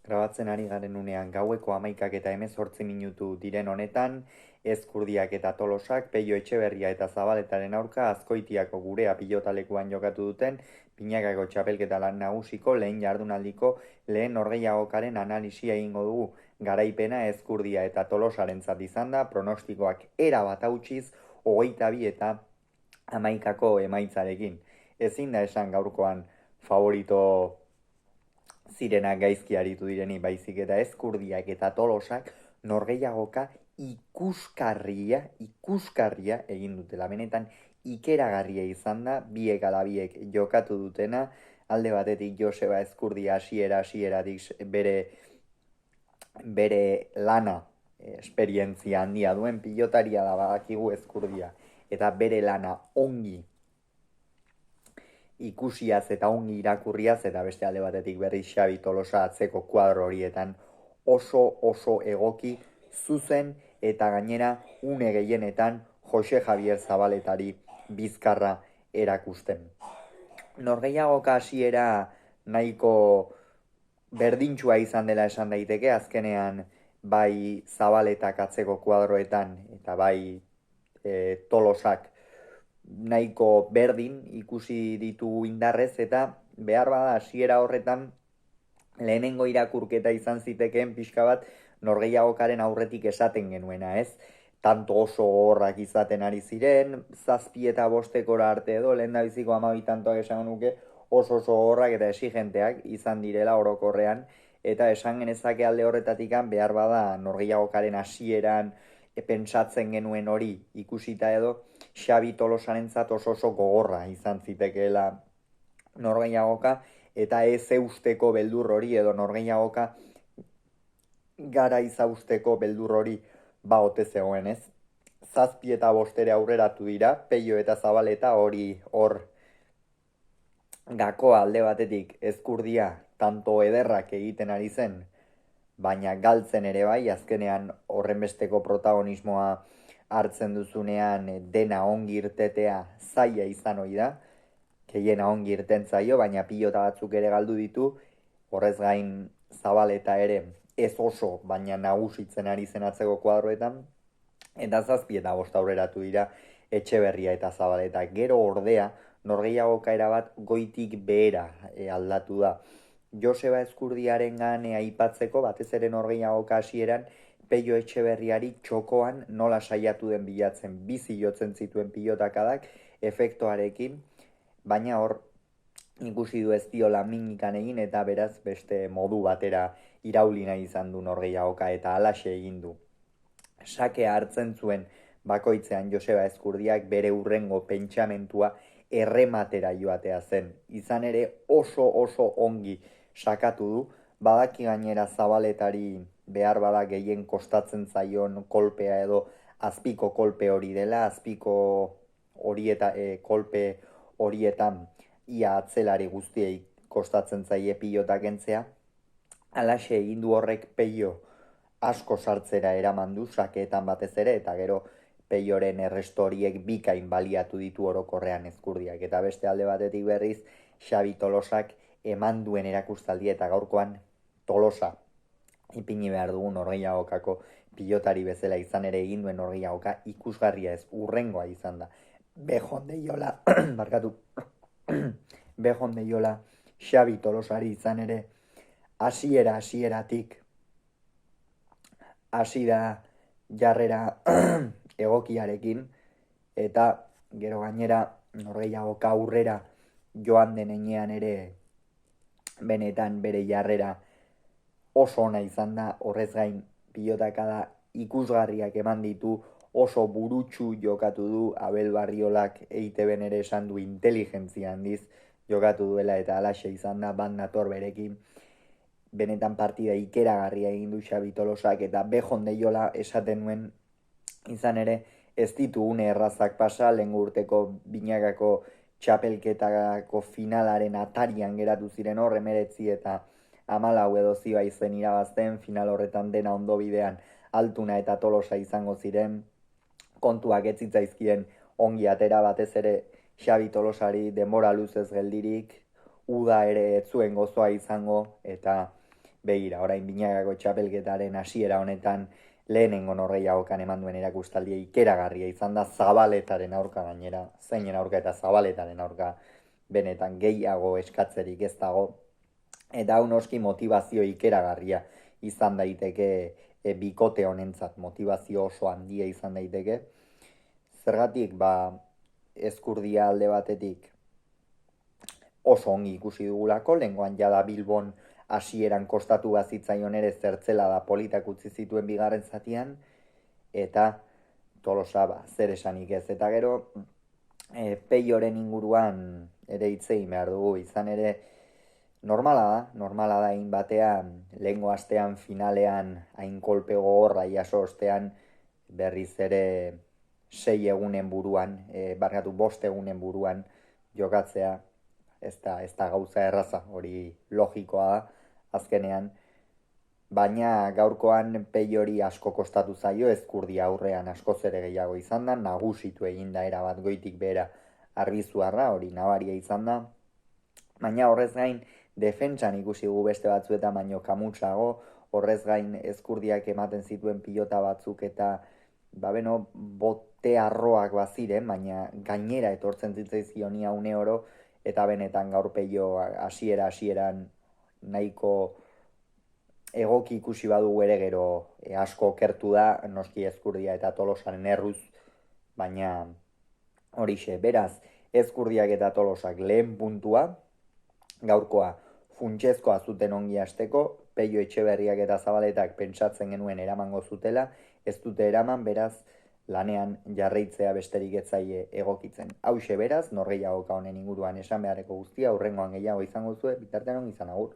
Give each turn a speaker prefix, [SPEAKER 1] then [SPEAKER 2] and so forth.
[SPEAKER 1] Grabatzen ari garen unean gaueko 11:18 diren honetan, Ezkurdiak eta Tolosak Peio Etxeberria eta Zabaletaren aurka Azkoitiako Gurea pilotalekuan jokatu duten binakako txapelketa lan nagusiko lehen jardunaldiko lehen norgehiagokaren analisia egingo dugu. Garaipena Ezkurdia eta Tolosarentzat izan da, pronostikoak erabat hautsiz 22 eta 11 emaitzarekin. Ezin da esan gaurkoan favorito zirenak gaizki aritu direni, baizik eta Ezkurdiak eta Tolosak norgehiagoka ikuskarria egin dutela. Benetan ikeragarria izan da, biek ala biek jokatu dutena, alde batetik Joseba Ezkurdia hasieratik bere lana, esperientzia handia duen pilotaria da, badakigu Ezkurdia, eta bere lana ongi ikusiaz eta ongi irakurriaz, eta beste alde batetik berriz Xabi Tolosa atzeko kuadro horietan oso egoki, zuzen eta gainera une gehienetan Jose Javier Zabaletari bizkarra erakusten. Norgehiagoka hasiera nahiko berdintxua izan dela esan daiteke, azkenean bai Zabaletak atzeko kuadroetan eta bai Tolosak nahiko berdin ikusi ditu indarrez, eta behar bada hasiera horretan lehenengo irakurketa izan zitekeen pixka bat norgehiagokaren aurretik esaten genuena, ez? Tanto oso horrak izaten ari ziren, 7 eta 5 arte edo, lehen da biziko 12 tantoak esan nuke, oso horrak eta exigenteak izan direla orokorrean, eta esan genezake alde horretatikan behar bada norgehiagokaren hasieran pentsatzen genuen hori ikusita edo, Xabi Tolosarentzat oso gogorra izan zitekeela norgehiagoka, eta ez eusteko beldur hori edo norgehiagoka gara izausteko beldur hori ote zegoen, ez? 7 eta 5 aurreratu dira, Peio eta Zabaleta hor gakoa alde batetik Ezkurdia tanto ederrak egiten ari zen, baina galtzen ere bai, azkenean horrenbesteko protagonismoa hartzen duzunean dena ongi irtetea zaila izan ohi da, gehiena ongi irten zaio, baina pilota batzuk ere galdu ditu, horrez gain Zabaleta ere ez oso, baina nagusitzen ari zen atzeko kuadroetan, eta 7 eta 5 aurreratu dira Etxeberria eta Zabaleta. Gero ordea, norgehiagoka erabat goitik behera aldatu da. Joseba Ezkurdiaren gane aipatzeko, batez ere norgehiagoka hasieran, Peio Etxeberriari txokoan nola saiatu den bilatzen, bizi jotzen zituen pilotakadak efektoarekin, baina hor ikusi du ez diola mimikan egin, eta beraz beste modu batera iraulina izan du norgehiagoka, eta halaxe egin du. Sakea hartzen zuen bakoitzean Joseba Ezkurdiak bere hurrengo pentsamentua errematera joatea zen. Izan ere oso ongi sakatu du, badaki gainera Zabaletari behar bada gehien kostatzen zaion kolpea edo azpiko kolpe hori dela, azpiko kolpe horietan ia atzelari guztiei kostatzen zaie pilota kentzea. Halaxe egin du horrek Peio asko sartzera eraman du sakeetan batez ere, eta gero Peioren erresto horiek bikain baliatu ditu orokorrean Ezkurdiak, eta beste alde batetik berriz Xabi Tolosak eman duen erakustaldia, eta gaurkoan Tolosa ipini behar dugu norgehiagokako pilotari bezala, izan ere egin duen norgehiagoka ikusgarria ez, urrengoa izan da. Bejon deiola, Bejon deiola Xabi Tolosari, izan ere hasieratik hasi da jarrera egokiarekin, eta gero gainera norgehiagoka aurrera joan denean ere benetan bere jarrera oso ona izan da, horrez gain pilotakada ikusgarriak eman ditu, oso burutsu jokatu du, Abel Barriolak EITB-en ere esan du inteligentzia handiz jokatu duela, eta halaxe izan da, bat nator berekin, benetan partida ikeragarria egin du Xabi Tolosak, eta Bejon deiola esaten nuen, izan ere ez ditu une errazak pasa, lehen urteko binakako txapelketako finalaren atarian geratu ziren hor, 19 eta 14 edo zioa izen irabazten, final horretan dena ondo bidean Altuna eta Tolosa izango ziren, kontuak ez zitzaizkien ongi atera, batez ere Xabi Tolosari denbora luzez geldirik, uda ere ez zuen gozoa izango, eta Begira, orain Binagako txapelketaren hasiera honetan lehenengo norgehiagokan eman duen erakustaldia ikeragarria izan da Zabaletaren aurka gainera, zeinen aurka eta Zabaletaren aurka benetan gehiago eskatzerik ez dago. Eta hau noski motivazio ikeragarria izan daiteke bikote honentzat, motivazio oso handia izan daiteke. Zergatik, Ezkurdia alde batetik oso ongi ikusi dugulako, lehengoan jada Bilbon hasieran kostatu bazitzaion ere zertzela da politak utzi zituen bigarren zatian, eta Tolosa zer esanik ez. Eta gero, Peioren inguruan ere hitz egin behar dugu, izan ere, normala da hain batean, lehengo astean finalean hain kolpe gogorra jaso ostean berriz ere 6 egunen buruan, 5 egunen buruan jokatzea, ez da gauza erraza, hori logikoa da azkenean, baina gaurkoan Peiori asko kostatu zaio, Ezkurdia aurrean askoz ere gehiago izan da, nagusitu egin da erabat goitik behera Arbizuarra, hori nabaria izan da, baina horrez gain defentsan ikusi gu beste batzuetan baino kamutsago, horrez gain Ezkurdiak ematen zituen pilota batzuk eta bote arroak baziren, baina gainera etortzen zitzaizkionia une oro, eta benetan gaur Peio hasieran nahiko egoki ikusi badugu ere gero asko okertu da, noski Ezkurdia eta Tolosaren erruz, baina horixe, beraz, Ezkurdiak eta Tolosak lehen puntua, gaurkoa funtsezkoa zuten ongi hasteko, Peio Etxeberriak eta Zabaletak pentsatzen genuen eramango zutela, ez dute eraman, beraz, lanean jarraitzea besterik ez zaie egokitzen. Hauxe beraz, norgehiagoka honen inguruan esan beharreko guztia, hurrengoan gehiago izango zuen, bitartean ongi izan agur.